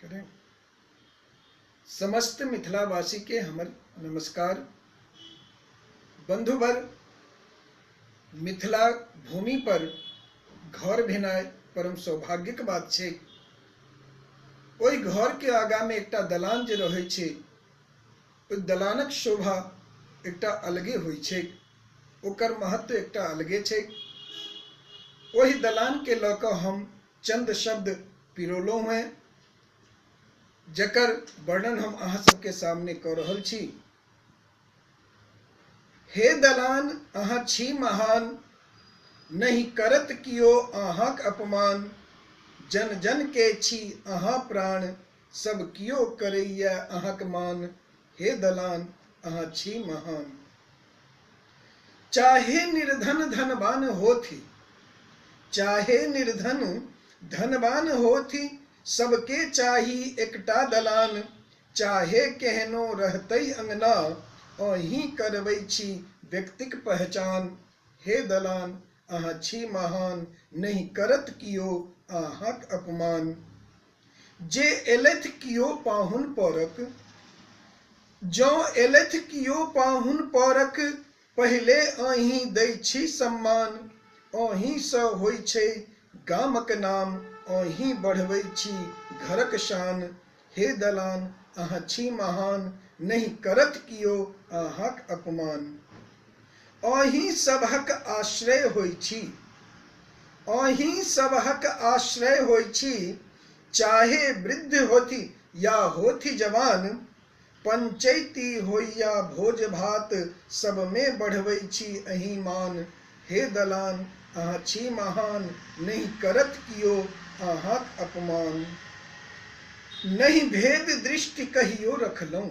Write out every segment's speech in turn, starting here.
करें। समस्त मिथिलावासी के हमर नमस्कार। बंधुवर, मिथिला भूमि पर घर भेनाय परम सौभाग्यक बात छै। ओहि घर के आगा में एकटा दलान जे रहै छै, ओहि दलानक शोभा एकटा अलगे होइ छै, ओकर महत्व एकटा अलगे छै। ओहि दलान के लऽ कऽ हम चंद शब्द पिरोलहुँ हैं, जकर वर्णन हम अहाँ सबके सामने कऽ रहल छी। हे दलान अहाँ छी महान, नहीं करत कियो अहाँक अपमान। जन जन के छी अहाँ प्राण, सब कियो करैया अहाँक मान। हे दलान अहाँ छी महान। चाहे निर्धन धनवान होथि, चाहे निर्धन धनवान होथि, सबके चाही एकटा दलान। चाहे केहनो रहतै अंगना, अहीं करबै छी व्यक्तिक पहचान। हे दलान अहाँ छी महान, नहीं करत कियो अहाँक अपमान। जे एलथि कियो पाहुन परक, जँ एलथि कियो पाहुन परक, पहिले अहीं दै छी सम्मान। अहीं सँ होइ छै गामक नाम, अहीं बढ़बै छी घरक शान। हे दलान अहाँ छी महान, नहीं करत कियो अहाँक अपमान। अहीं सभक आश्रय होइ छी, अहीं सभक आश्रय होइ छी, चाहे वृद्ध होथि या होथि जवान। पंचैती होइ या भोज भात, सब में बढ़बै छी अहीं मान। हे दलान अहाँ छी महान, नहीं करत कियो अहाँक अपमान। नहीं भेद दृष्टि कहियो रखलहुँ,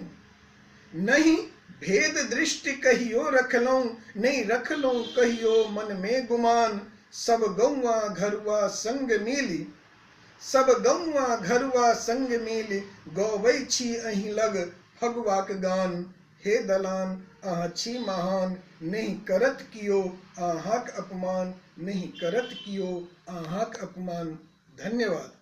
नहीं भेद दृष्टि कहियो रखलहुँ, नहीं रखलहुँ कहियो मन में गुमान। सब गौआ घरुआ संग मिलि, सब गौआ घरुआ संग मिलि, गबै छी अहीं लग फगुआक गान। हे दलान अहाँ छी महान, नहीं करत कियो अहाँक अपमान, नहीं करत कियो अहाँक अपमान। धन्यवाद।